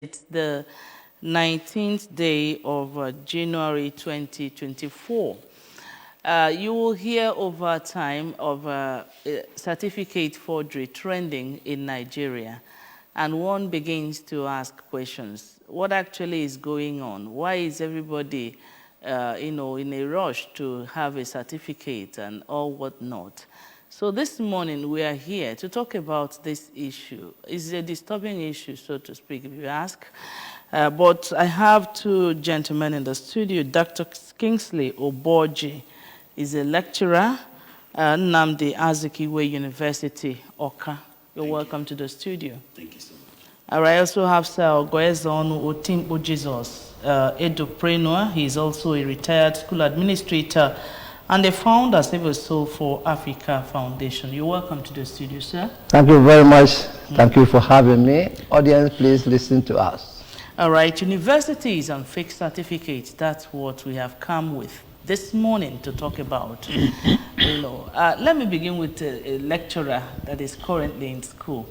It's the 19th day of January 2024. You will hear over time of certificate forgery trending in Nigeria, and one begins to ask questions. What actually is going on? Why is everybody, in a rush to have a certificate and all whatnot? So this morning we are here to talk about this issue. It's a disturbing issue, so to speak, if you ask. But I have two gentlemen in the studio. Dr. Kingsley Oborji is a lecturer at Nnamdi Azikiwe University, Oka. You're welcome to the studio. Thank you so much. I also have Sir Ogoezonu Otimpo Jesus, edupreneur. He's also a retired school administrator and the founder of Civil Soul for Africa Foundation. You're welcome to the studio, sir. Thank you very much. Thank you for having me. Audience, please listen to us. All right, universities and fake certificates, that's what we have come with this morning to talk about. Let me begin with a lecturer that is currently in school.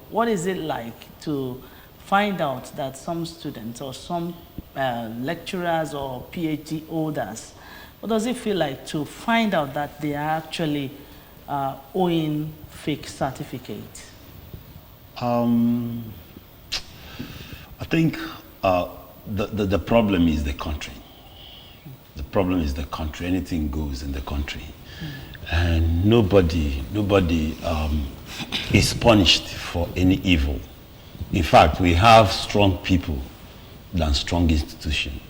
What is it like to find out that some students or some lecturers or PhD holders, what does it feel like to find out that they are actually owing fake certificates? I think the problem is the country. The problem is the country. Anything goes in the country. And nobody is punished for any evil. In fact, we have strong people than strong institutions.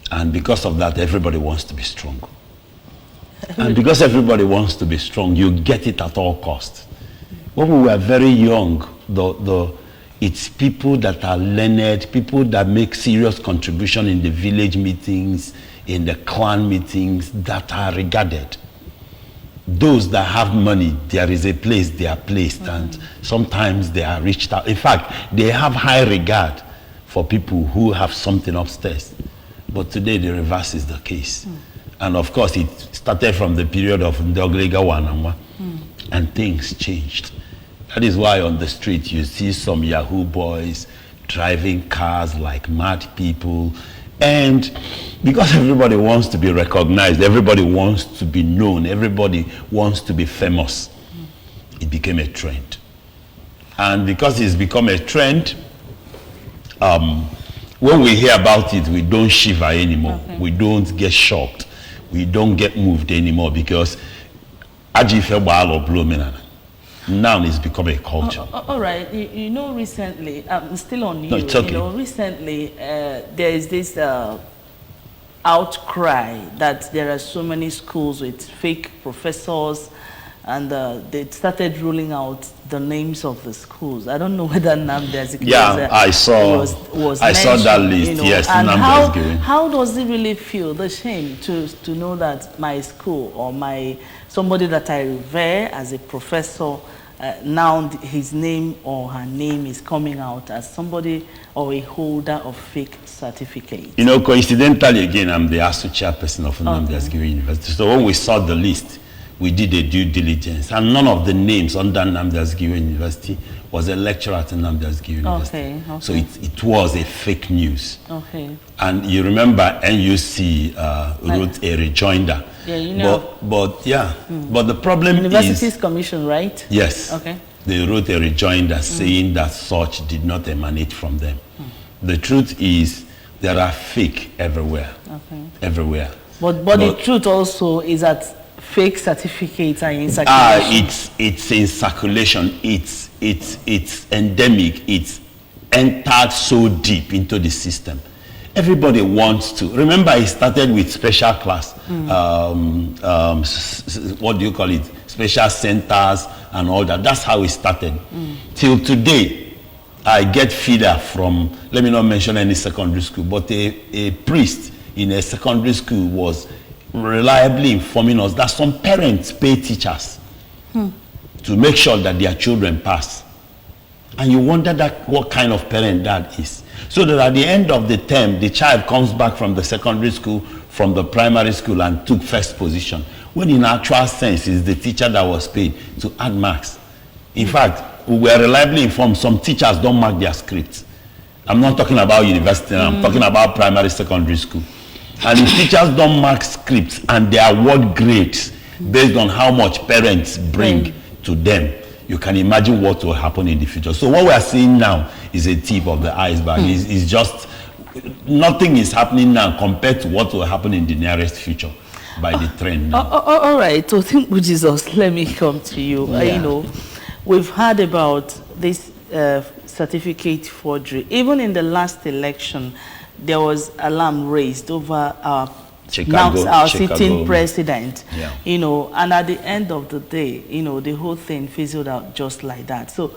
And because of that, everybody wants to be strong. And because everybody wants to be strong, you get it at all costs. When we were very young, it's people that are learned, people that make serious contribution in the village meetings, in the clan meetings, that are regarded. Those that have money, there is a place they are placed, and sometimes they are reached out. In fact, they have high regard for people who have something upstairs. But today the reverse is the case. And of course it started from the period of Ndoglega Wanamwa, and things changed. That is why on the street you see some Yahoo boys driving cars like mad people. And because everybody wants to be recognized, everybody wants to be known, everybody wants to be famous, it became a trend. And because it's become a trend, when we hear about it, we don't shiver anymore. We don't get shocked. We don't get moved anymore because now it's become a culture. All right. Recently, I'm still on you. No, it's okay. Recently, there is this outcry that there are so many schools with fake professors, and they started ruling out the names of the schools. I don't know whether Nnamdi Azikiwe I saw that list. Yes, and how does it really feel, the shame to know that my school or somebody that I revere as a professor, now his name or her name is coming out as somebody or a holder of fake certificates? Coincidentally, again, I'm the ASU chairperson of Nnamdi Azikiwe University. So when we saw the list, we did a due diligence, and none of the names under Nnamdi Azikiwe University was a lecturer at Nnamdi Azikiwe University. Okay. So it was a fake news. Okay. And you remember NUC wrote a rejoinder. Yeah, But the problem Universities Commission, right? Yes. Okay. They wrote a rejoinder saying that such did not emanate from them. The truth is there are fake everywhere. Okay. Everywhere. But the truth also is that fake certificates are in circulation. It's in circulation. It's endemic. It's entered so deep into the system. Everybody wants to. Remember, it started with special class. What do you call it? Special centers and all that. That's how it started. Till today, I get feeder from, let me not mention any secondary school, but a priest in a secondary school was reliably informing us that some parents pay teachers to make sure that their children pass. And you wonder what kind of parent that is. So that at the end of the term, the child comes back from the secondary school, from the primary school, and took first position, when in actual sense is the teacher that was paid to add marks. In fact, we were reliably informed some teachers don't mark their scripts. I'm not talking about university, I'm talking about primary, secondary school. And if teachers don't mark scripts and they award grades based on how much parents bring to them, you can imagine what will happen in the future. So what we are seeing now is a tip of the iceberg. It's just, nothing is happening now compared to what will happen in the nearest future by the trend now. All right, so think with Jesus, let me come to you. You know, we've heard about this certificate forgery. Even in the last election, there was alarm raised over our sitting president, you know, and at the end of the day, you know, the whole thing fizzled out just like that. So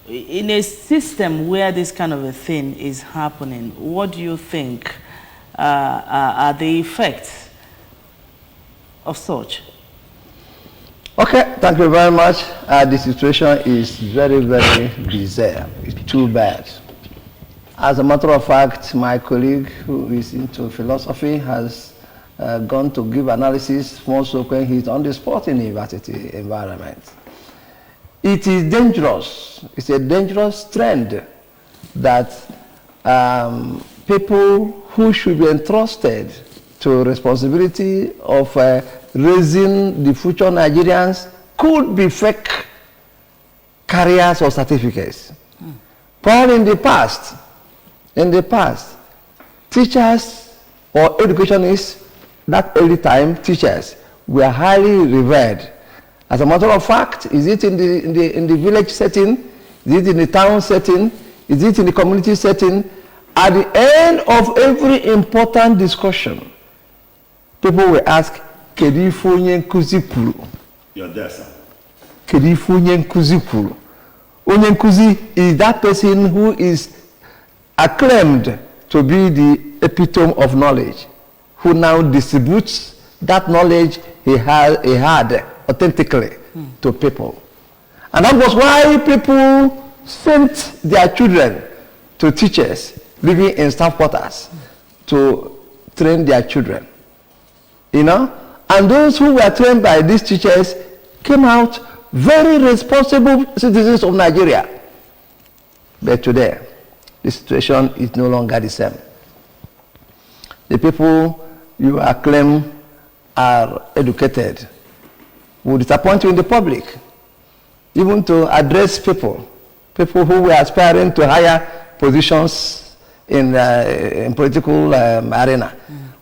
in a system where this kind of a thing is happening, what do you think are the effects of such? Okay, thank you very much. The situation is very, very bizarre. It's too bad. As a matter of fact, my colleague who is into philosophy has gone to give analysis more so when he's on the spot in the university environment. It is dangerous. It's a dangerous trend that people who should be entrusted to responsibility of raising the future Nigerians could be fake careers or certificates. But in the past, teachers or educationists, that early time teachers, were highly revered. As a matter of fact, is it in the village setting, is it in the town setting, is it in the community setting, at the end of every important discussion, people will ask, Kedifonye nkuzi kwuru. You're there, sir. Kedifonye nkuzi kwuru. Onye nkuzi is that person who is acclaimed to be the epitome of knowledge, who now distributes that knowledge he had authentically to people. And that was why people sent their children to teachers living in staff quarters to train their children. You know? And those who were trained by these teachers came out very responsible citizens of Nigeria. But today, the situation is no longer the same. The people you acclaim are educated will disappoint you in the public, even to address people who were aspiring to higher positions in political arena.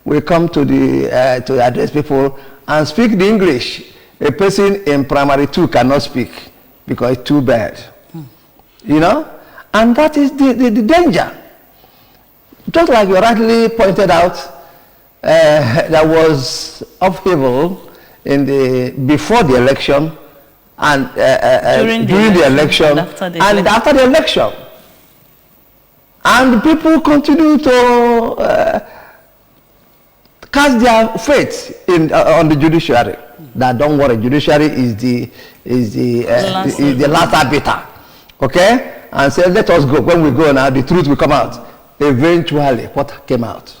We come to to address people and speak the English a person in primary 2 cannot speak because it's too bad. You know? And that is the danger. Just like you rightly pointed out, there was upheaval before the election and during the election and after the election. And people continue to cast their faith on the judiciary. That don't worry, judiciary is the last arbiter. Okay? And say, let us go. When we go now, the truth will come out. Eventually, what came out?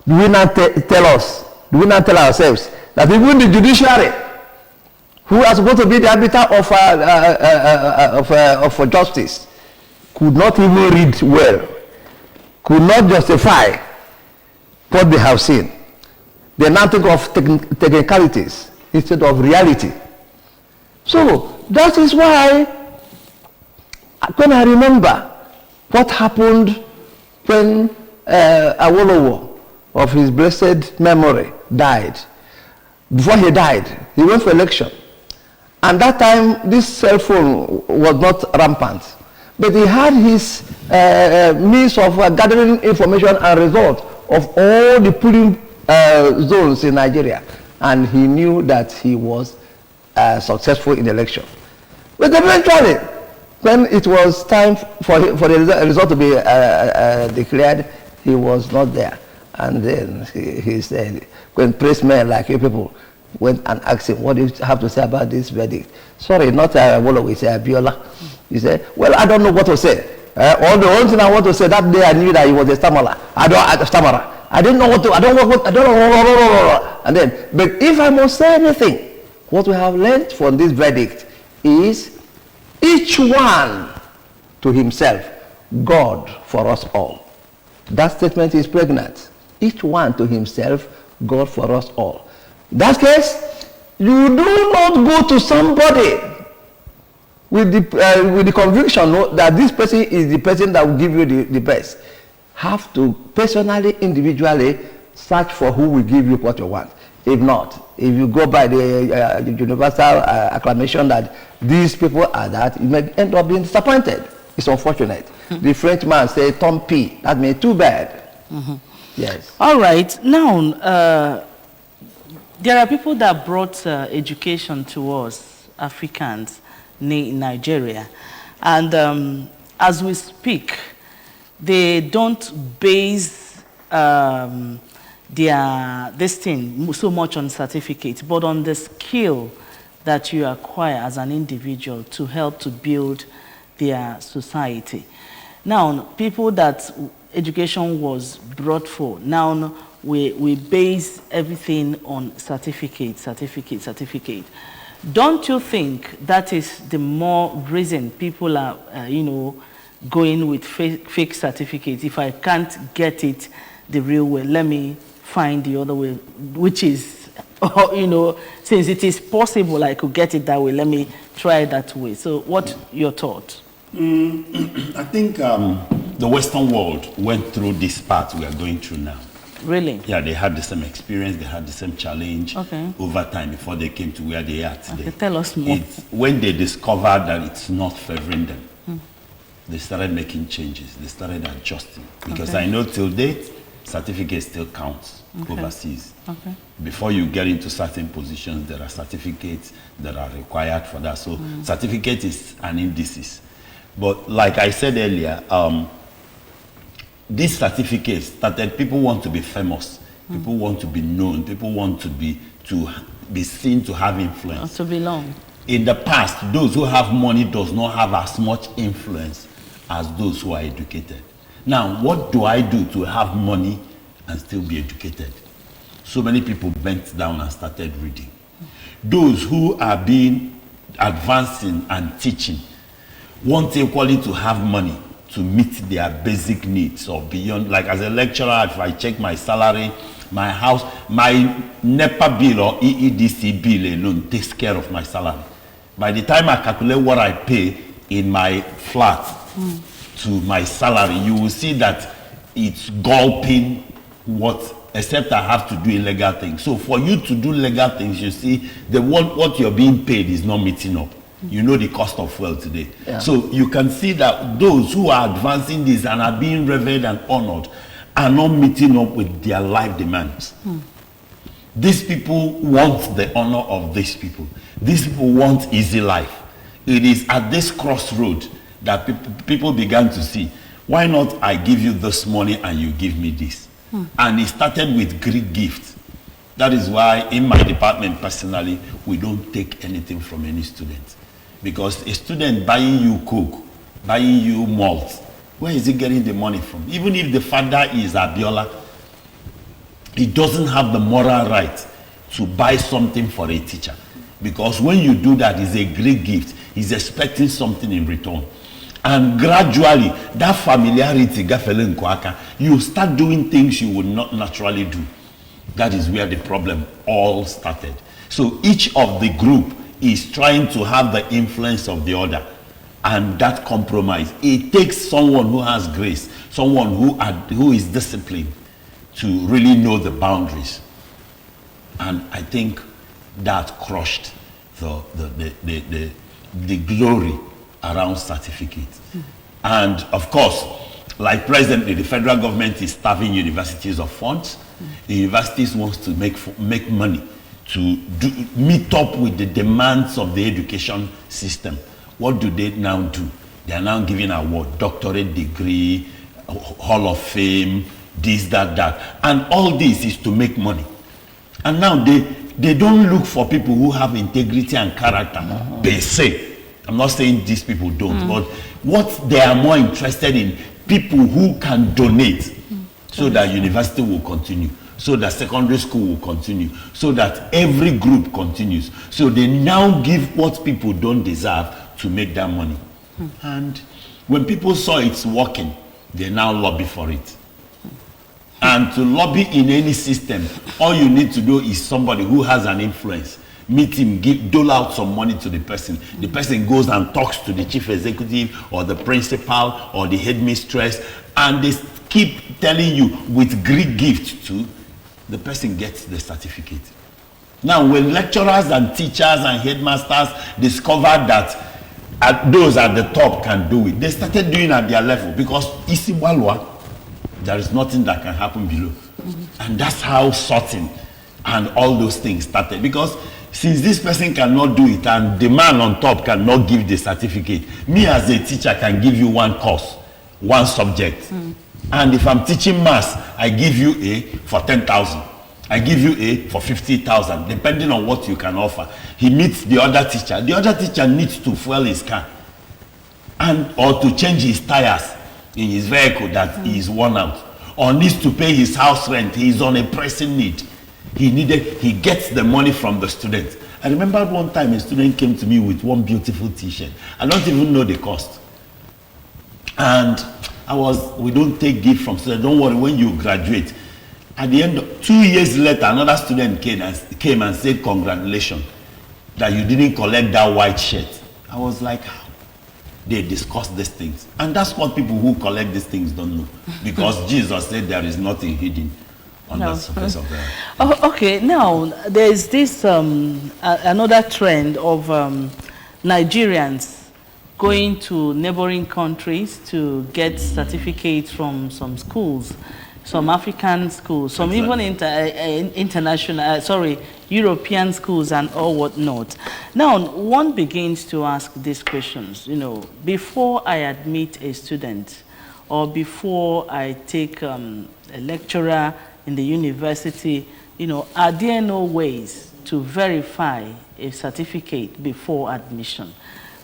Do we not tell ourselves that even the judiciary, who are supposed to be the arbiter of justice, could not even read well, could not justify what they have seen? They now think of technicalities instead of reality. So that is why, when I remember what happened when Awolowo, of his blessed memory, died. Before he died, he went for election. And that time, this cell phone was not rampant. But he had his means of gathering information and result of all the polling zones in Nigeria. And he knew that he was successful in the election. But eventually, when it was time for the result to be declared, he was not there. And then he said, when pressmen like you people went and asked him, what do you have to say about this verdict? Sorry, not Wolo, he said, Abiola. He said, well, I don't know what to say. All the only thing I want to say, that day I knew that he was a stammerer. I didn't know what to, I don't know. And then, but if I must say anything, what we have learned from this verdict is each one to himself God for us all. That statement is pregnant. Each one to himself, God for us all. In that case, you do not go to somebody with the conviction that this person is the person that will give you the best. Have to personally, individually search for who will give you what you want. If not, if you go by the universal acclamation that these people are that, you may end up being disappointed. It's unfortunate. The Frenchman said, "Tant pis," that means too bad. Yes. All right. Now, there are people that brought education to us, Africans, in Nigeria. And as we speak, they don't base this thing so much on certificate, but on the skill that you acquire as an individual to help to build their society. Now, people that education was brought for, now we base everything on certificate. Don't you think that is the more reason people are, going with fake certificates? If I can't get it the real way, let me find the other way, which is, since it is possible I could get it that way, let me try that way. So what your thought? I think the Western world went through this path we are going through now. Really? Yeah, they had the same experience, they had the same challenge over time before they came to where they are today. Okay, tell us more. When they discovered that it's not favoring them, they started making changes, they started adjusting. Because I know till date, certificate still counts overseas. Okay. Before you get into certain positions, there are certificates that are required for that. So certificate is an indices. But like I said earlier, these certificates started, people want to be famous, people want to be known, people want to be seen to have influence. To belong. In the past, those who have money does not have as much influence as those who are educated. Now, what do I do to have money and still be educated? So many people bent down and started reading. Those who are being advancing and teaching want equally to have money to meet their basic needs or beyond. Like as a lecturer, if I check my salary, my house, my NEPA bill or EEDC bill alone takes care of my salary. By the time I calculate what I pay in my flat to my salary, you will see that it's gulping what, except I have to do illegal things. So for you to do legal things, you see, what you're being paid is not meeting up. You know the cost of fuel today. Yeah. So you can see that those who are advancing this and are being revered and honored are not meeting up with their life demands. These people want the honor of these people. These people want easy life. It is at this crossroad that people began to see, why not I give you this money and you give me this? And it started with great gifts. That is why in my department personally, we don't take anything from any student. Because a student buying you Coke, buying you malt, where is he getting the money from? Even if the father is Abiola, he doesn't have the moral right to buy something for a teacher. Because when you do that, it's a great gift. He's expecting something in return. And gradually, that familiarity, you start doing things you would not naturally do. That is where the problem all started. So each of the group is trying to have the influence of the other. And that compromise, it takes someone who has grace, someone who is disciplined to really know the boundaries. And I think that crushed the glory around certificates. And of course, like presently, the federal government is starving universities of funds. The universities wants to make money to meet up with the demands of the education system. What do they now do? They are now giving award, doctorate degree, Hall of Fame, this, that. And all this is to make money. And now they don't look for people who have integrity and character, per se. I'm not saying these people don't, but what they are more interested in, people who can donate so that university will continue, so that secondary school will continue, so that every group continues. So they now give what people don't deserve to make that money. And When people saw it's working, they now lobby for it. And to lobby in any system, all you need to do is somebody who has an influence. Meet him, dole out some money to the person. The person goes and talks to the chief executive or the principal or the headmistress, and they keep telling you with Greek gift too, the person gets the certificate. Now, when lecturers and teachers and headmasters discovered that those at the top can do it, they started doing at their level, because Isibalwa, there is nothing that can happen below. And that's how sorting and all those things started. Because since this person cannot do it and the man on top cannot give the certificate, me as a teacher can give you one course, one subject. And if I'm teaching maths, I give you A for 10,000. I give you A for 50,000, depending on what you can offer. He meets the other teacher. The other teacher needs to fuel his car or to change his tires in his vehicle that is worn out, or needs to pay his house rent. He is on a pressing need. He gets the money from the student. I remember one time a student came to me with one beautiful t-shirt. I don't even know the cost. And we don't take gift from students. Don't worry, when you graduate. At the end of 2 years later, another student came and said, congratulations, that you didn't collect that white shirt. I was like, how? They discuss these things. And that's what people who collect these things don't know. Because Jesus said there is nothing hidden on the surface of the earth. Oh, okay, now there's this another trend of Nigerians going to neighboring countries to get certificates from some schools, some African schools, some even international, European schools and all whatnot. Now, one begins to ask these questions, before I admit a student or before I take a lecturer in the university, are there no ways to verify a certificate before admission?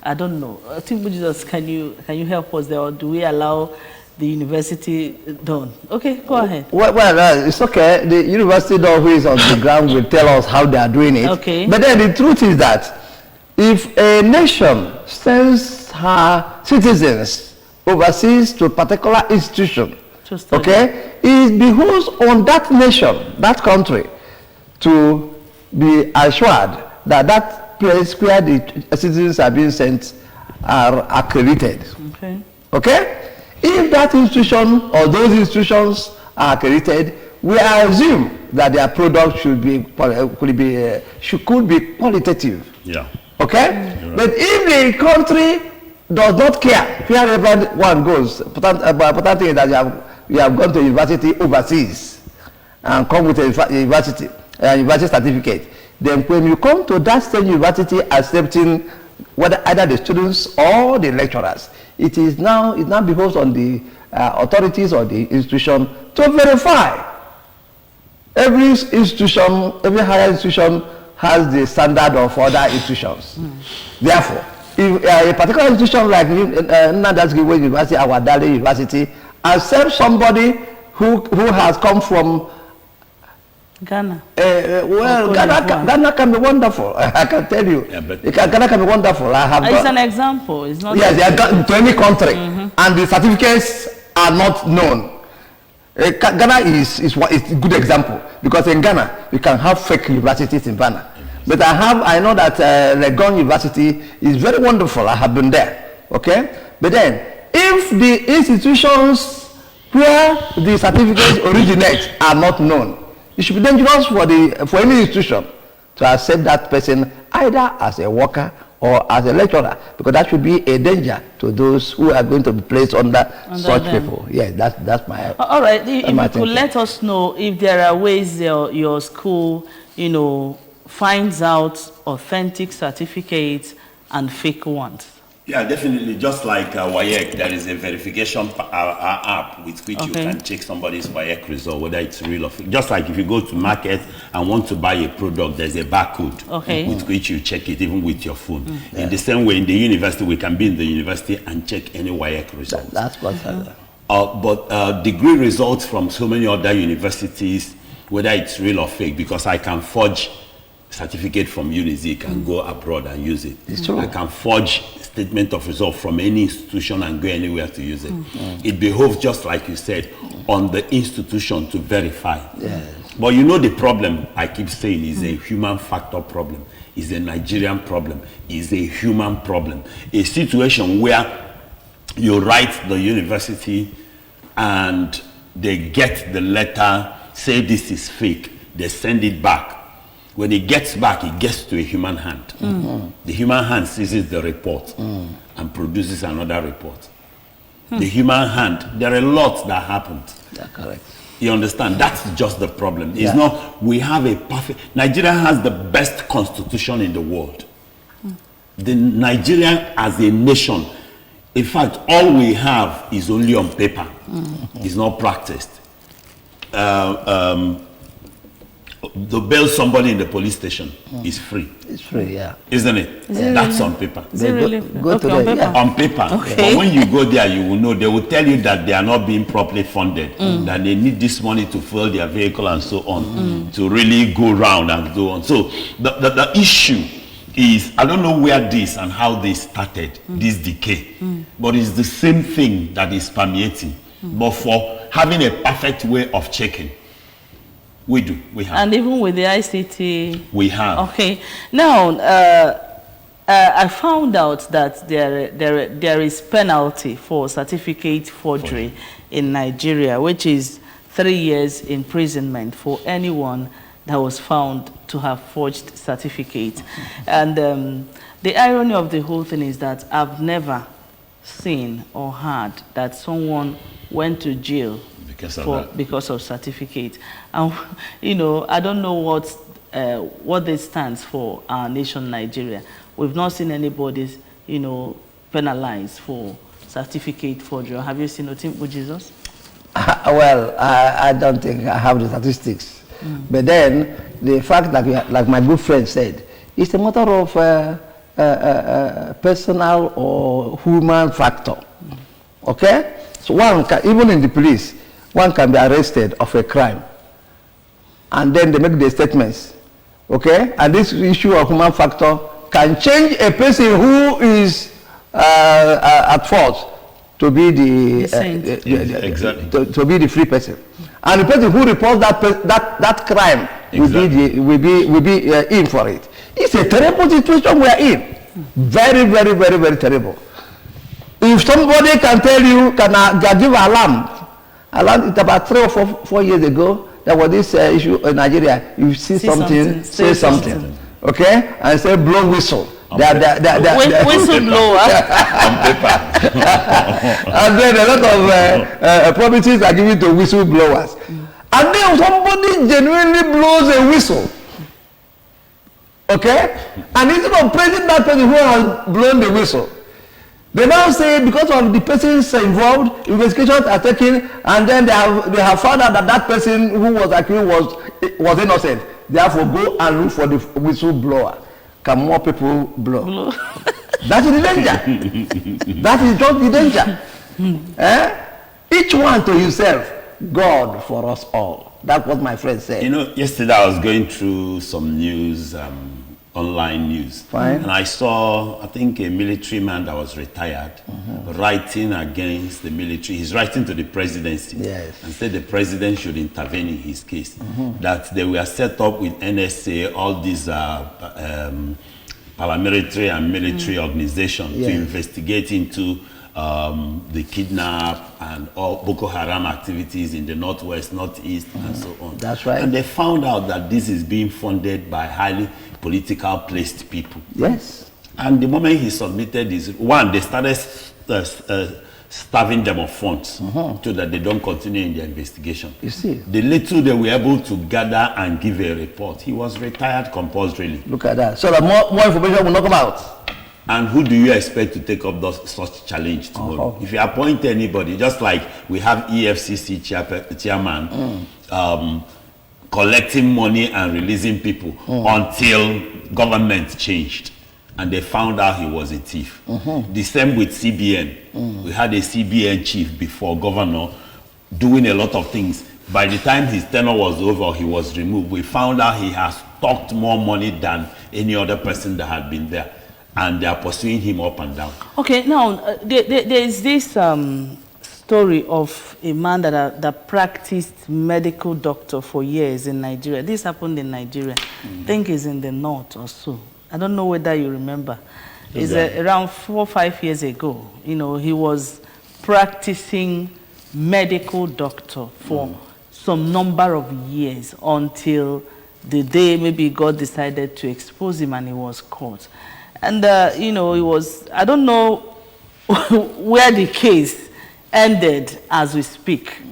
I don't know. I think, Jesus, can you help us there, or do we allow the university done? Okay, go ahead. Well, it's okay. The university who is on the ground will tell us how they are doing it. Okay. But then the truth is that if a nation sends her citizens overseas to a particular institution, okay, it behooves on that nation, that country, to be assured that that place where the citizens are being sent are accredited. Okay. Okay? If that institution or those institutions are accredited, we assume that their product could be qualitative. Yeah. Okay? Right. But if the country does not care where everyone goes, important thing is that you have gone to university overseas and come with a university certificate. Then when you come to that same university accepting whether either the students or the lecturers, it now behoves on the authorities or the institution to verify. Every institution, every higher institution has the standard of other institutions. Therefore, if a particular institution like Anambra University, our Dali University, accepts somebody who has come from Ghana. Ghana can be wonderful. I can tell you. Yeah, Ghana can be wonderful. It's an example. It's not. Yes, they are gone to any country, and the certificates are not known. Ghana is a good example, because in Ghana you can have fake universities in Ghana. But I know that Legon University is very wonderful. I have been there. Okay, but then if the institutions where the certificates originate are not known, it should be dangerous for any institution to accept that person either as a worker or as a lecturer, because that should be a danger to those who are going to be placed under such them. People. Yes, that's my. All right. If you could let us know if there are ways your school, finds out authentic certificates and fake ones. Yeah, definitely. Just like WAEC, there is a verification app with which you can check somebody's WAEC result, whether it's real or fake. Just like if you go to market and want to buy a product, there's a barcode with which you check it, even with your phone. In the same way, in the university, we can be in the university and check any WAEC results. That's what's but degree results from so many other universities, whether it's real or fake, because I can forge certificate from Unizik and go abroad and use it. It's true. I can forge statement of result from any institution and go anywhere to use it. It behoves, just like you said, on the institution to verify. Yes. But you know the problem, I keep saying, is a human factor problem, is a Nigerian problem, is a human problem. A situation where you write the university and they get the letter, say this is fake, they send it back. When it gets back, it gets to a human hand. The human hand seizes the report and produces another report. The human hand, there are lots that happened. Yeah, correct. You understand? That's just the problem. It's not, we have a perfect, Nigeria has the best constitution in the world. The Nigeria as a nation, in fact, all we have is only on paper. It's not practiced. To bail somebody in the police station is free. It's free, yeah. Isn't it? That's on paper. Is it really? Go Okay, to on the- paper. yeah. On paper. Okay. But when you go there, you will know. They will tell you that they are not being properly funded, that they need this money to fuel their vehicle and so on, to really go round and so on. So the issue is, I don't know where this and how they started, this decay, but it's the same thing that is permeating. But for having a perfect way of checking, we have. And even with the ICT. We have. Okay. Now, I found out that there is penalty for certificate forgery in Nigeria, which is 3 years imprisonment for anyone that was found to have forged certificate. And the irony of the whole thing is that I've never seen or heard that someone went to jail because of certificate. And you know, I don't know what this stands for, our nation Nigeria. We've not seen anybody, you know, penalized for certificate forgery. Have you seen Otimbu Jesus? Well, I don't think I have the statistics. But then, the fact that, like my good friend said, it's a matter of personal or human factor. Okay? So one can, even in the police, one can be arrested of a crime. And then they make the statements. Okay? And this issue of human factor can change a person who is at fault to be the exactly. to be the free person, and the person who reports that crime will be in for it. It's a terrible situation we are in. Very, very, very, very terrible. If somebody can tell you, can give alarm, it's about 3 or 4 years ago, there was this issue in Nigeria. You see something, say something. Okay, and say blow whistle. Whistleblower. On paper. And then a lot of promises are given to whistleblowers. And then somebody genuinely blows a whistle. Okay? And instead of praising that person who has blown the whistle, they now say because of the persons involved, investigations are taken, and then they have found out that person who was accused was innocent. Therefore, go and look for the whistleblower. Can more people blow? That is the danger. That is just the danger. Each one to himself, God for us all. That's what my friend said. You know, yesterday I was going through some news, online news. Fine. And I saw, I think, a military man that was retired writing against the military. He's writing to the presidency. Yes. And said the president should intervene in his case. That they were set up with NSA, all these paramilitary and military organizations to investigate into the kidnap and all Boko Haram activities in the northwest, northeast, and so on. That's right. And they found out that this is being funded by highly political placed people. Yes. And the moment he submitted this, one, they started starving them of funds so that they don't continue in their investigation. You see. The little they were able to gather and give a report, he was retired compulsorily. Look at that. So that more information will not come out. And who do you expect to take up such challenge tomorrow? If you appoint anybody, just like we have EFCC chairman collecting money and releasing people until government changed and they found out he was a thief. The same with CBN. We had a CBN chief before, governor, doing a lot of things. By the time his tenure was over, he was removed. We found out he has talked more money than any other person that had been there. And they are pursuing him up and down. Okay, now, there is this story of a man that practiced medical doctor for years in Nigeria. This happened in Nigeria. I think it's in the north or so. I don't know whether you remember. It's around 4 or 5 years ago. You know, he was practicing medical doctor for some number of years until the day maybe God decided to expose him and he was caught. And, you know, it was, I don't know where the case ended as we speak.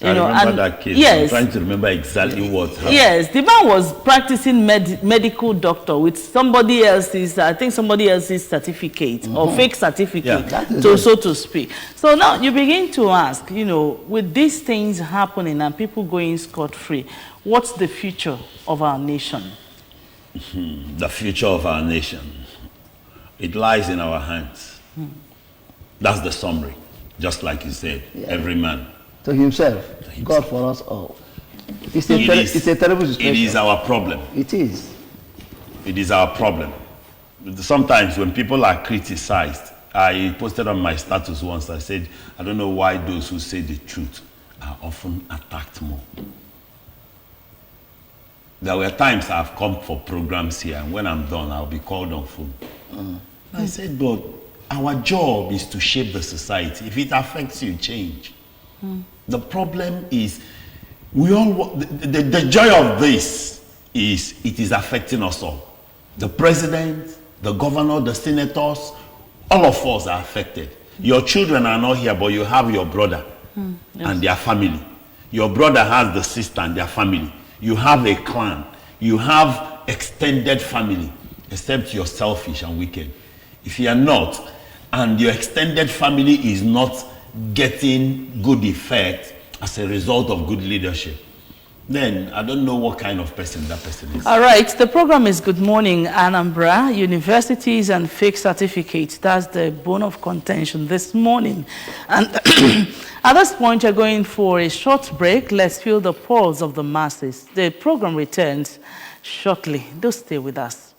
I remember that case. Yes. I'm trying to remember exactly what happened. Yes, the man was practicing medical doctor with somebody else's, I think somebody else's certificate or fake certificate, so to speak. So now you begin to ask, you know, with these things happening and people going scot-free, what's the future of our nation? The future of our nation, it lies in our hands. That's the summary, just like you said, every man. To himself, God for us all. It's a terrible situation. It is our problem. It is. It is our problem. Sometimes when people are criticized, I posted on my status once, I said, I don't know why those who say the truth are often attacked more. There were times I've come for programs here, and when I'm done, I'll be called on phone. I said, but our job is to shape the society. If it affects you, change. The problem is, we all the joy of this is it is affecting us all. The president, the governor, the senators, all of us are affected. Your children are not here, but you have your brother and their family. Your brother has the sister and their family. You have a clan. You have extended family, except you're selfish and wicked. If you are not, and your extended family is not getting good effect as a result of good leadership, then I don't know what kind of person that person is. All right, the program is Good Morning Anambra, Universities and Fake Certificates. That's the bone of contention this morning. And at this point, you're going for a short break. Let's feel the pulse of the masses. The program returns shortly. Do stay with us.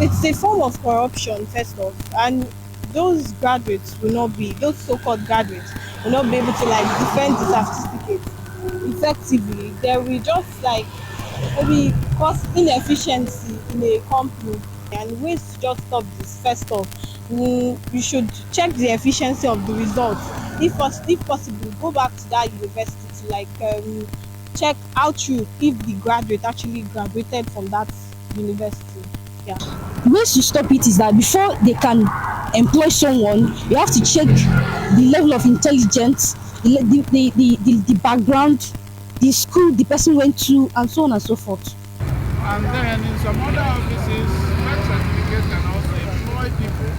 It's a form of corruption, first off, and those graduates will not be, those so-called graduates will not be able to defend the certificate effectively. They will just maybe cause inefficiency in a company, and ways to just stop this. First off, you should check the efficiency of the results. If possible, go back to that university to check how true if the graduate actually graduated from that university. Yeah. Ways to stop it is that before they can employ someone, you have to check the level of intelligence, the background, the school the person went to, and so on and so forth. And then in some other offices, fake certificates can also employ people,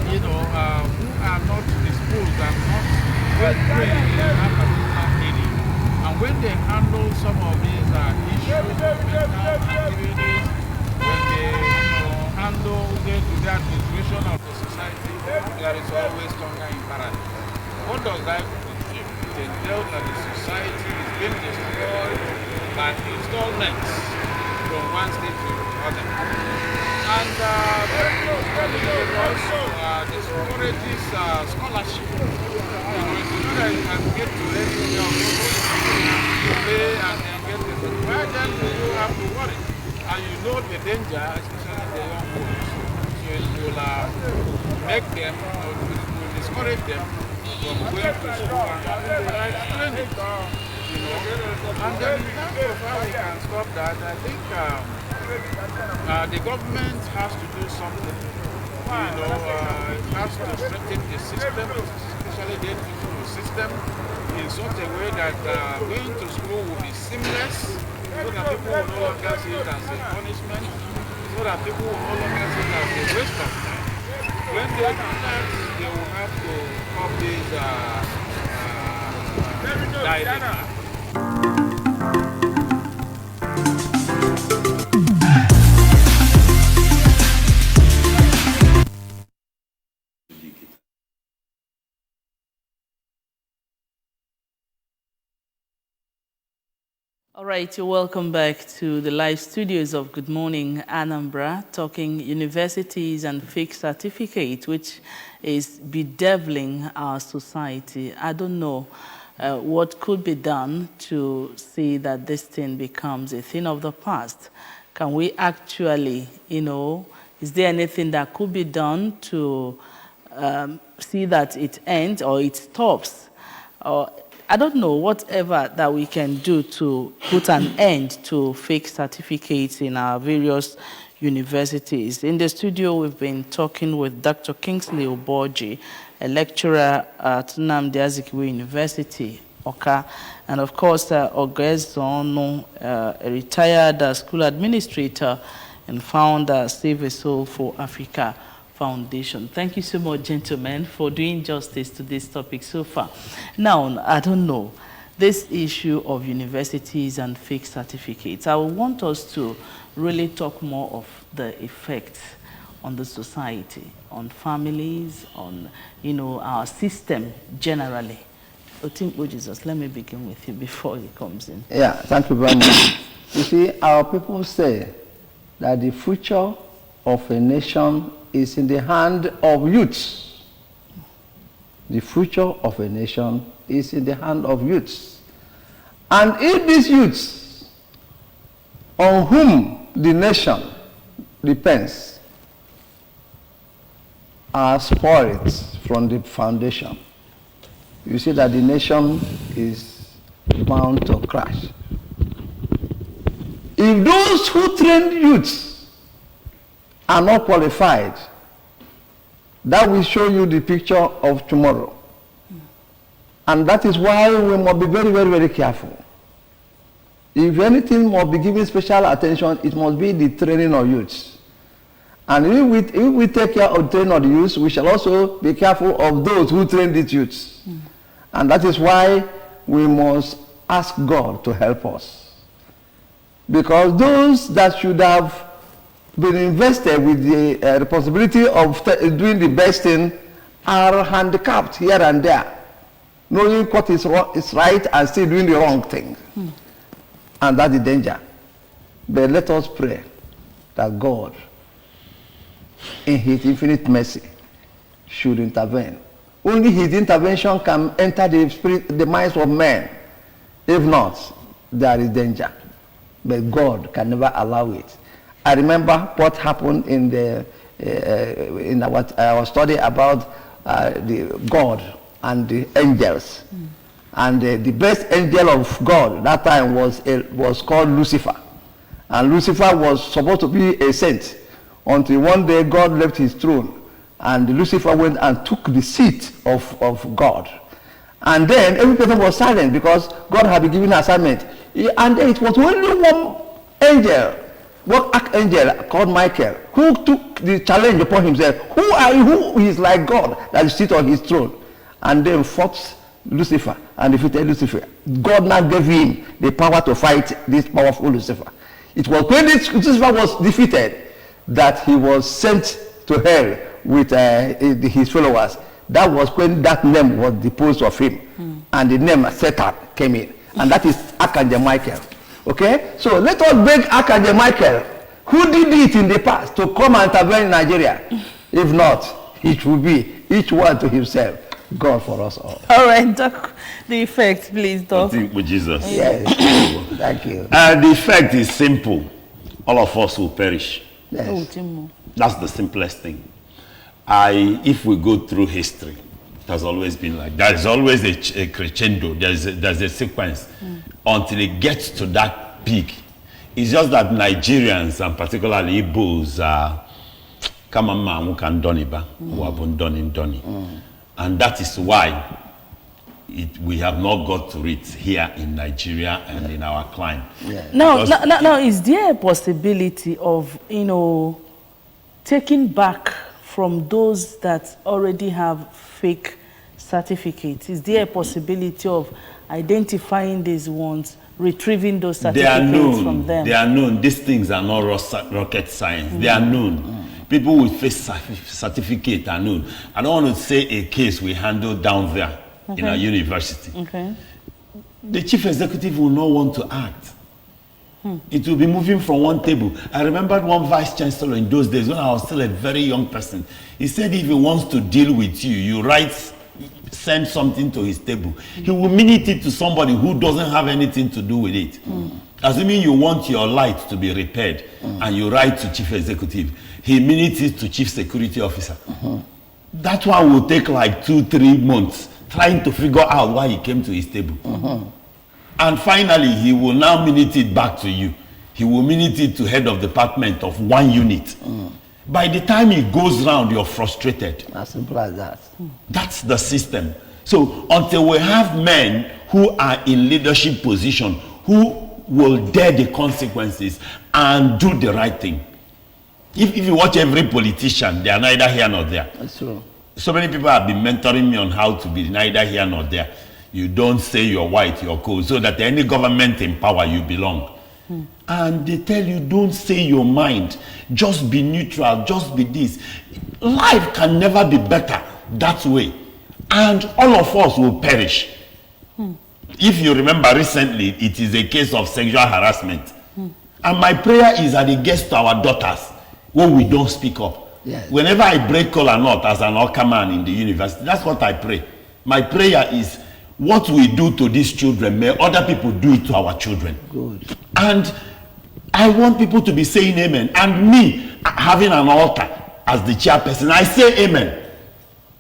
who are not disposed and not well trained in that particular area. And when they handle some of these issues, mental activities, when they handle the administration of the society, there is always hunger in paradise. What does that mean? It entails that the society is being destroyed by installments from one state to the other. And also discourages scholarship. If you know that you can get to any job, you pay and then get the money. Why then do you have to worry? And you know the danger, especially the young ones. So it will make them, will discourage them from going to school and having the right training. And then in terms of how we can stop that, I think the government has to do something. It has to strengthen the system, especially the educational system, in such a way that going to school will be seamless, so that people will no longer see it as a punishment, so that people will no longer see it as a waste of time. When they do that, they will have to cop these dilemmas. All right, you're welcome back to the live studios of Good Morning Anambra, talking universities and fake certificates, which is bedeviling our society. I don't know what could be done to see that this thing becomes a thing of the past. Can we actually, is there anything that could be done to see that it ends or it stops? Or I don't know, whatever that we can do to put an end to fake certificates in our various universities. In the studio, we've been talking with Dr. Kingsley Oborji, a lecturer at Nnamdi Azikiwe University, Oka, and of course, Ogezono, a retired school administrator and founder, Save a Soul for Africa Foundation. Thank you so much, gentlemen, for doing justice to this topic so far. Now, I don't know, this issue of universities and fake certificates, I want us to really talk more of the effects on the society, on families, on, our system generally. Otimpo Jesus, let me begin with you before he comes in. Yeah, thank you very much. You see, our people say that the future of a nation is in the hand of youths. The future of a nation is in the hand of youths. And if these youths, on whom the nation depends, are spoiled from the foundation, you see that the nation is bound to crash. If those who train youths are not qualified, that will show you the picture of tomorrow. And that is why we must be very, very, very careful. If anything must be given special attention, it must be the training of youths. And if we take care of the training of the youths, we shall also be careful of those who train these youths. And that is why we must ask God to help us. Because those that should have been invested with the responsibility of doing the best thing are handicapped here and there, knowing what is right and still doing the wrong thing. And that's the danger. But let us pray that God, in his infinite mercy, should intervene. Only his intervention can enter the minds of men. If not, there is danger. But God can never allow it. I remember what happened in our study about the God and the angels. And the best angel of God that time was called Lucifer. And Lucifer was supposed to be a saint until one day God left his throne and Lucifer went and took the seat of God. And then every person was silent because God had been given an assignment. And then it was only one angel, one archangel called Michael, who took the challenge upon himself. Who are you? Who is like God that is seated on his throne? And then fought Lucifer and defeated Lucifer. God now gave him the power to fight this powerful Lucifer. It was when Lucifer was defeated that he was sent to hell with his followers. That was when that name was deposed of him. And the name Satan came in. And that is Archangel Michael. Okay? So let us beg Archangel Michael, who did it in the past, to come and intervene in Nigeria. If not, it will be each one to himself. God for us all. All right, Doc. The effect, please, Doc. With Jesus. Yes. Thank you. The effect is simple. All of us will perish. Yes. That's the simplest thing. If we go through history, it has always been like that. There's always a crescendo. There's a sequence until it gets to that peak. It's just that Nigerians, and particularly Igbos, are who can doniba, who have been done in Doni. And that is why we have not got to it here in Nigeria and in our climate. Yeah. Now, is there a possibility of, taking back from those that already have fake certificates? Is there a possibility of identifying these ones, retrieving those certificates from them? They are known. These things are not rocket science. They are known. People with fake certificate are known. I don't want to say a case we handled down there in our university. Okay. The chief executive will not want to act It will be moving from one table. I remembered one vice chancellor in those days when I was still a very young person. He said if he wants to deal with you, you send something to his table. He will minute it to somebody who doesn't have anything to do with it. Assuming you want your light to be repaired and you write to chief executive, he minutes it to chief security officer. That one will take like 2-3 months trying to figure out why he came to his table. And finally, he will now minute it back to you. He will minute it to head of department of one unit. By the time it goes round, you're frustrated. As simple as that. That's the system. So until we have men who are in leadership position, who will dare the consequences and do the right thing. If you watch every politician, they are neither here nor there. That's true. So many people have been mentoring me on how to be neither here nor there. You don't say you're white, you're cold, so that any government in power you belong. And they tell you, don't say your mind. Just be neutral, just be this. Life can never be better that way. And all of us will perish. If you remember recently, it is a case of sexual harassment. And my prayer is that it gets to our daughters when we don't speak up. Yes. Whenever I break kola nut as an Oka man in the university, that's what I pray. My prayer is, what we do to these children, may other people do it to our children. Good. And I want people to be saying amen. And me, having an altar as the chairperson, I say amen.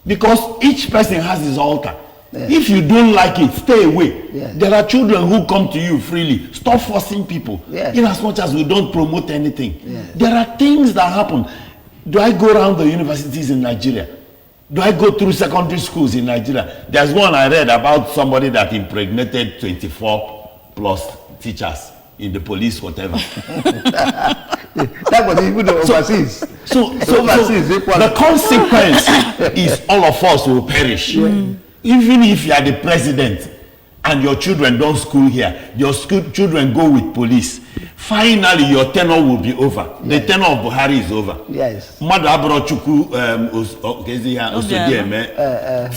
Because each person has his altar. Yes. If you don't like it, stay away. Yes. There are children who come to you freely. Stop forcing people. Yes. In as much as we don't promote anything. Yes. There are things that happen. Do I go around the universities in Nigeria? Do I go through secondary schools in Nigeria? There's one I read about somebody that impregnated 24 plus teachers in the police, whatever. That was even the overseas. So the consequence is all of us will perish. Even if you are the president and your children don't school here, your children go with police, finally your tenure will be over. Yes. The tenure of Buhari is over. Yes. Madu Abrochukwu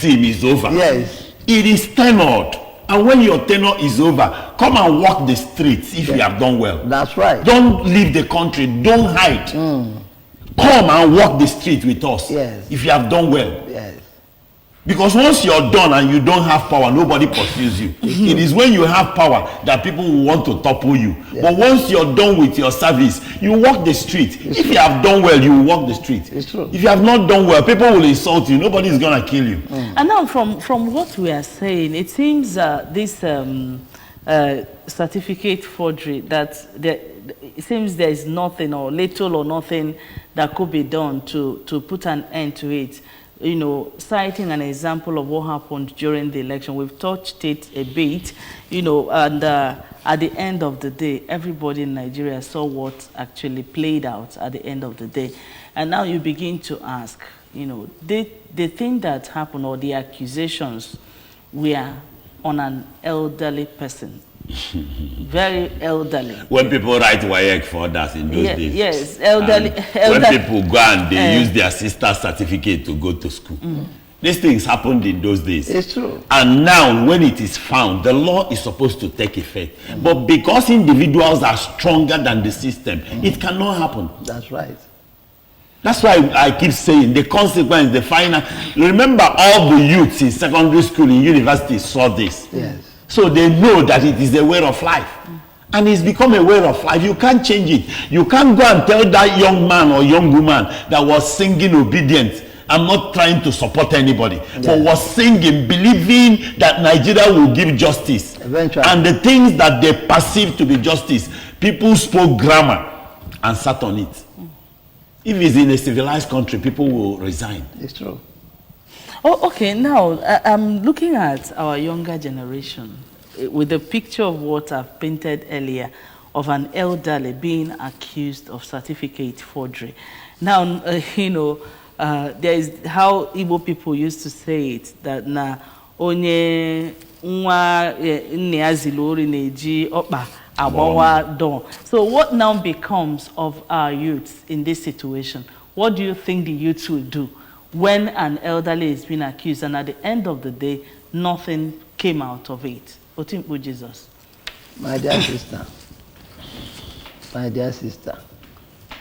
team is over. Yes. It is tenured. And when your tenure is over, come and walk the streets if you have done well. That's right. Don't leave the country. Don't hide. Come and walk the street with us. Yes. If you have done well. Yes. Because once you're done and you don't have power, nobody pursues you. It is when you have power that people will want to topple you. Yes. But once you're done with your service, you walk the street. If you have done well, you walk the street. It's true. If you have not done well, people will insult you. Nobody is going to kill you. And now from what we are saying, it seems this certificate forgery, that it seems there is nothing or little or nothing that could be done to put an end to it. You know, citing an example of what happened during the election, we've touched it a bit, you know, and at the end of the day, everybody in Nigeria saw what actually played out at the end of the day. And now you begin to ask, you know, the thing that happened or the accusations were on an elderly person. Very elderly. When people write WAEC for that in those days. Yes, elderly. When people go and they use their sister's certificate to go to school. These things happened in those days. It's true. And now when it is found, the law is supposed to take effect. But because individuals are stronger than the system, it cannot happen. That's right. That's why I keep saying the consequence, the final. Remember, all the youths in secondary school, in university saw this. Yes. So they know that it is a way of life. And it's become a way of life. You can't change it. You can't go and tell that young man or young woman that was singing obedient, I'm not trying to support anybody, but was singing, believing that Nigeria will give justice. Eventually. And the things that they perceive to be justice, people spoke grammar and sat on it. If it's in a civilized country, people will resign. It's true. Oh, okay. Now, I'm looking at our younger generation with the picture of what I've painted earlier of an elderly being accused of certificate forgery. Now, you know, there is how Igbo people used to say it, that na onye nwa nne azilori neji okpa abawa don. So what now becomes of our youths in this situation? What do you think the youths will do when an elderly is being accused and at the end of the day, nothing came out of it? Otimpo Jesus. My dear sister, my dear sister.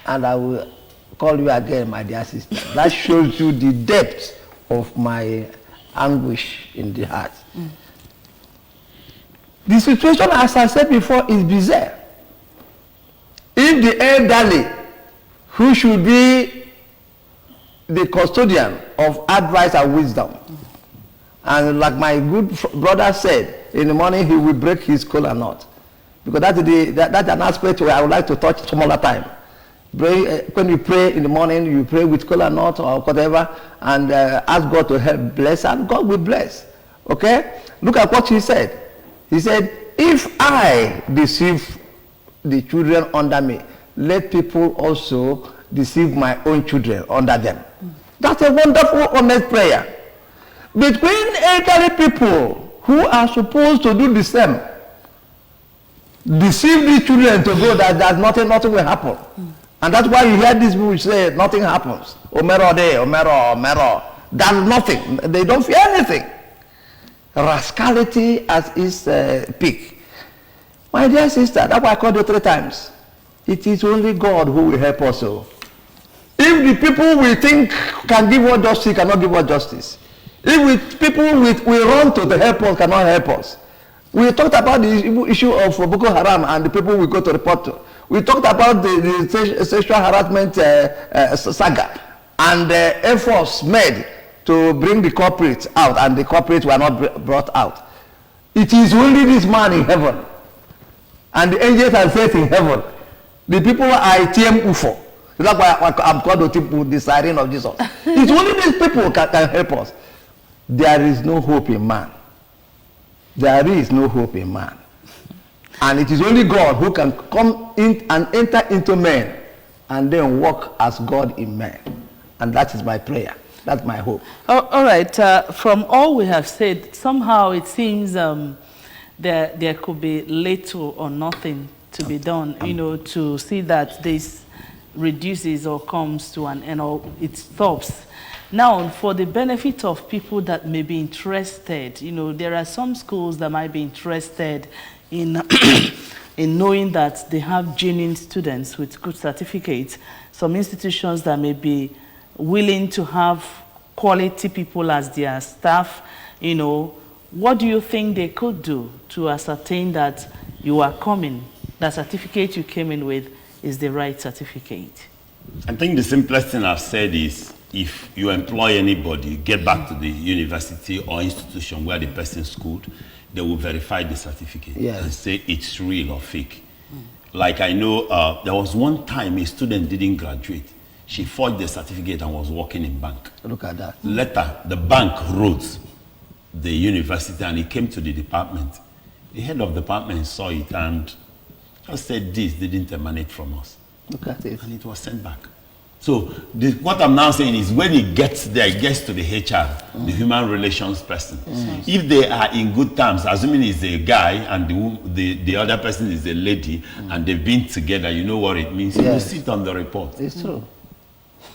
And I will call you again, my dear sister. That shows you the depth of my anguish in the heart. The situation, as I said before, is bizarre. If the elderly, who should be the custodian of advice and wisdom, and like my good brother said, in the morning he will break his kola nut, because that's an aspect where I would like to touch some other time. When you pray in the morning, you pray with kola nut or whatever, and ask God to help bless, and God will bless. Okay? Look at what he said. He said, if I deceive the children under me, let people also deceive my own children under them. That's a wonderful, honest prayer. Between elderly people who are supposed to do the same, deceive the children to go that nothing will happen. And that's why you hear these people say nothing happens. Omero de, Omero. That's nothing. They don't fear anything. Rascality at its peak. My dear sister, that's why I called you 3 times. It is only God who will help us. So, if the people we think can give us justice cannot give us justice, if people we run to help us cannot help us. We talked about the issue of Boko Haram and the people we go to report to. We talked about the sexual harassment saga and the efforts made to bring the culprits out, and the culprits were not brought out. It is only this man in heaven, and the angels are faith in heaven. The people are TM UFO. That's why I'm called the siren of Jesus. It's only these people can help us. There is no hope in man. There is no hope in man. And it is only God who can come in and enter into men and then walk as God in man. And that is my prayer. That's my hope. All right. From all we have said, somehow it seems there could be little or nothing to be done, to see that this reduces or comes to an end, or it stops. Now, for the benefit of people that may be interested, there are some schools that might be interested in in knowing that they have genuine students with good certificates. Some institutions that may be willing to have quality people as their staff, what do you think they could do to ascertain that you are coming, that certificate you came in with is the right certificate? I think the simplest thing I've said is, if you employ anybody, get back to the university or institution where the person schooled, they will verify the certificate and say it's real or fake. Like I know there was one time a student didn't graduate. She forged the certificate and was working in bank. Look at that. Later, the bank wrote the university and it came to the department. The head of the department saw it and just said this didn't emanate from us. Look at it. And it was sent back. So what I'm now saying is, when it gets there, it gets to the HR, the human relations person. If they are in good terms, assuming it's a guy and the other person is a lady, and they've been together, you know what it means. You sit on the report. It's true.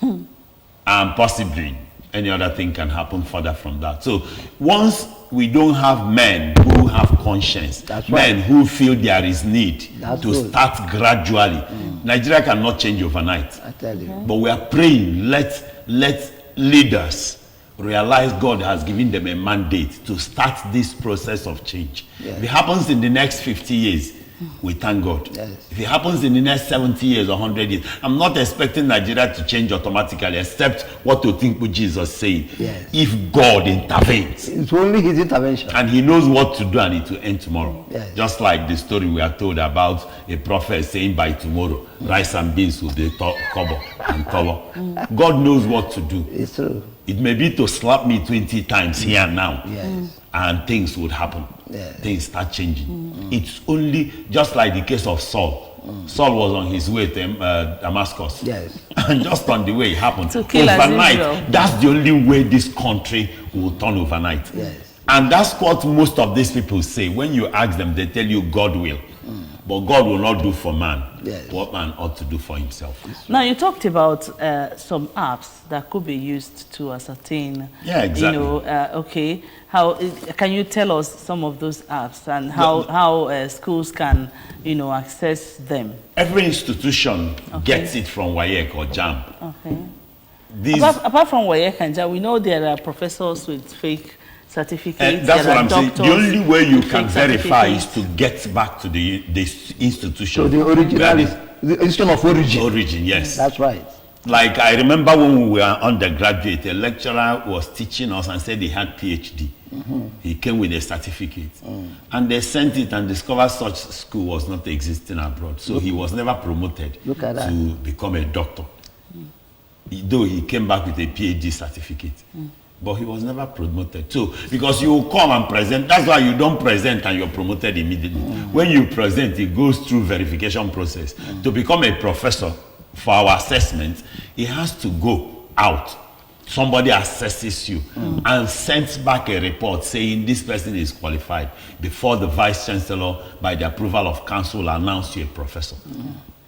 And possibly any other thing can happen further from that. So once we don't have men who have conscience, men who feel there is need to start gradually, Nigeria cannot change overnight. I tell you. But we are praying, let leaders realize God has given them a mandate to start this process of change. If it happens in the next 50 years, we thank God. If it happens in the next 70 years or 100 years, I'm not expecting Nigeria to change automatically, except what to think what Jesus said. If God intervenes. It's only his intervention. And he knows what to do, and it will end tomorrow. Just like the story we are told about a prophet saying by tomorrow, rice and beans will be cover and cover. God knows what to do. It's true. It may be to slap me 20 times here and now, and things would happen. Things start changing. It's only just like the case of Saul. Saul was on his way to Damascus. And just on the way it happened. Overnight, that's the only way this country will turn overnight. And that's what most of these people say. When you ask them, they tell you God will. But God will not do for man. what man ought to do for himself. Now, you talked about some apps that could be used to ascertain. Yeah, exactly. Okay. How can you tell us some of those apps and how schools can, access them? Every institution gets it from WAEC or JAM. Okay. These, apart from WAEC and JAM, we know there are professors with fake certificates. That's what I'm saying. The only way you can verify is to get back to the institution. So the original is the institution of origin. Origin, yes. That's right. Like I remember when we were undergraduate, a lecturer was teaching us and said he had PhD. He came with a certificate. And they sent it and discovered such school was not existing abroad. So he was never promoted to become a doctor. Though he came back with a PhD certificate. But he was never promoted. So, because you come and present, that's why you don't present and you're promoted immediately. When you present, it goes through verification process. To become a professor for our assessment, it has to go out. Somebody assesses you and sends back a report saying this person is qualified before the vice chancellor, by the approval of council, announce you a professor.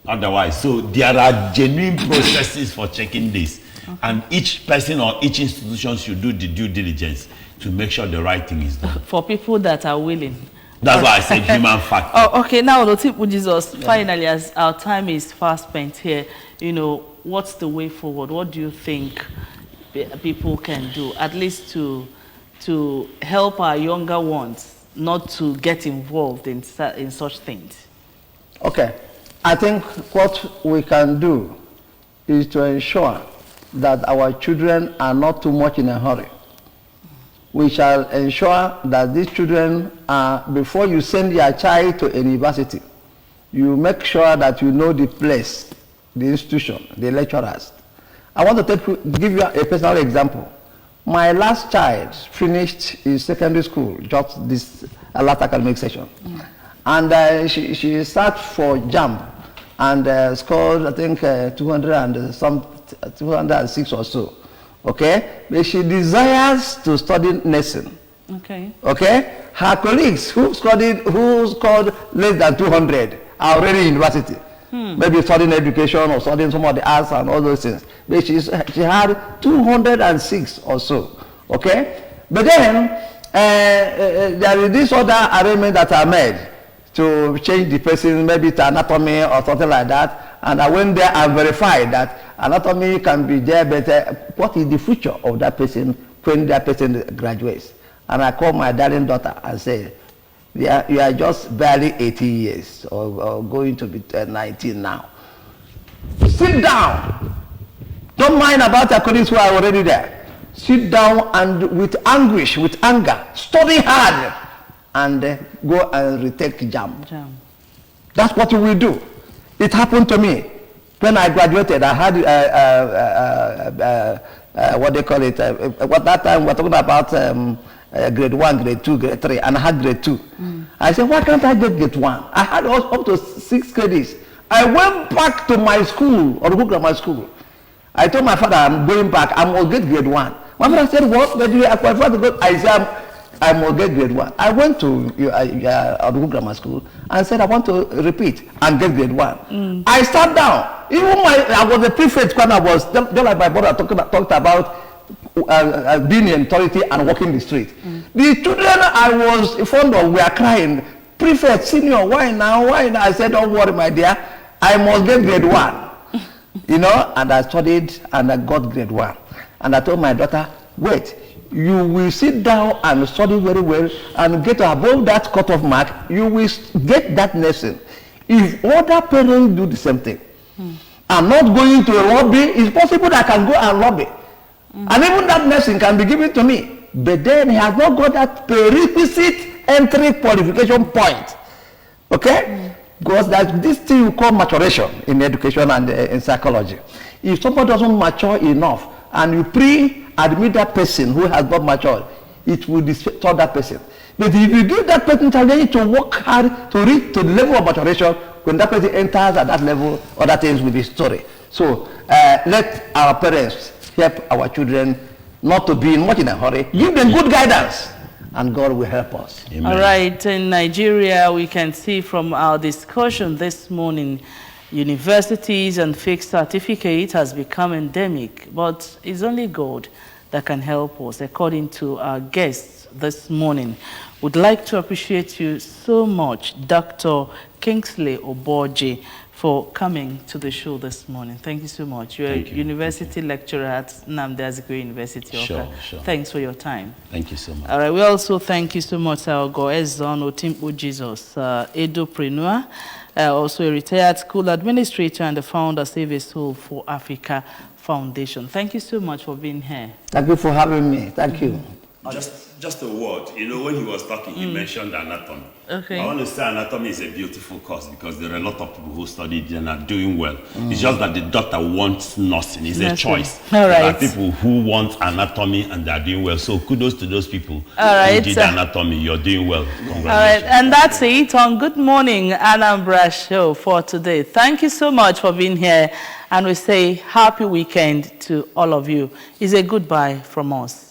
Otherwise, so there are genuine processes for checking this. And each person or each institution should do the due diligence to make sure the right thing is done. For people that are willing. That's why I said human factor. Oh, okay. Now, Lotipu Jesus, finally, as our time is fast spent here, what's the way forward? What do you think people can do, at least to help our younger ones not to get involved in such things? Okay. I think what we can do is to ensure that our children are not too much in a hurry. We shall ensure that these children are, before you send your child to a university, you make sure that you know the place, the institution, the lecturers. I want to give you a personal example. My last child finished his secondary school, just this last academic session. And she sat for JAM and scored, I think, 206 or so. Okay? But she desires to study nursing. Okay. Okay? Her colleagues who scored less than 200 are already in university. Maybe studying education or studying some of the arts and all those things. But she had 206 or so. Okay? But then there is this other arrangement that I made to change the person maybe to anatomy or something like that. And I went there and verified that anatomy can be there, but what is the future of that person when that person graduates? And I called my darling daughter and said, you are just barely 18 years or going to be 19 now. Sit down. Don't mind about your colleagues who are already there. Sit down and with anguish, with anger, study hard and go and retake JAM. That's what we will do. It happened to me. When I graduated, I had, what they call it, what that time we're talking about grade 1, grade 2, grade 3, and I had grade 2. I said, why can't I get grade 1? I had up to 6 credits. I went back to my school, or grammar school. I told my father, I'm going back, I must get grade 1. My father said, what? But you are qualified to go. I said, I must get grade 1. I went to grammar school and said, I want to repeat and get grade 1. I sat down. Even I was a prefect when I was, just like my brother talked about being in authority and walking the street. The children I was fond of were crying, prefect, senior, why now, why now? I said, don't worry, my dear, I must get grade 1. And I studied and I got grade 1. And I told my daughter, wait, you will sit down and study very well and get above that cutoff mark, you will get that lesson. If other parents do the same thing, I'm not going to a lobby, it's possible that I can go and lobby. And even that nursing can be given to me. But then he has not got that prerequisite entry qualification point. Okay? Because that's this thing you call maturation in education and in psychology. If somebody doesn't mature enough and you pre-admit that person who has not matured, it will destroy that person. But if you give that person challenge to work hard to reach to the level of maturation, when that person enters at that level, other things will be story. So let our parents help our children not to be much in a hurry. Give them good guidance, and God will help us. Amen. All right, in Nigeria, we can see from our discussion this morning, Universities and fake certificates has become endemic, but it's only God that can help us, according to our guests this morning. Would like to appreciate you so much, Dr. Kingsley Oborji, for coming to the show this morning. Thank you so much. You're a university lecturer at Anambra University. Sure. Thanks for your time. Thank you so much. All right, we also thank you so much, our Goezon Otimpo Jesus, edupreneur, also a retired school administrator and the founder of Save a Soul for Africa Foundation. Thank you so much for being here. Thank you for having me. Thank you. Just a word. You know, when he was talking, he mentioned anatomy. Okay. I want to say anatomy is a beautiful course because there are a lot of people who studied and are doing well. It's just that the doctor wants nursing. It's a choice. All right. There are people who want anatomy and they are doing well. So kudos to those people right. who did anatomy. You're doing well. Congratulations. All right. And that's it on Good Morning Anambra show for today. Thank you so much for being here. And we say happy weekend to all of you. It's a goodbye from us.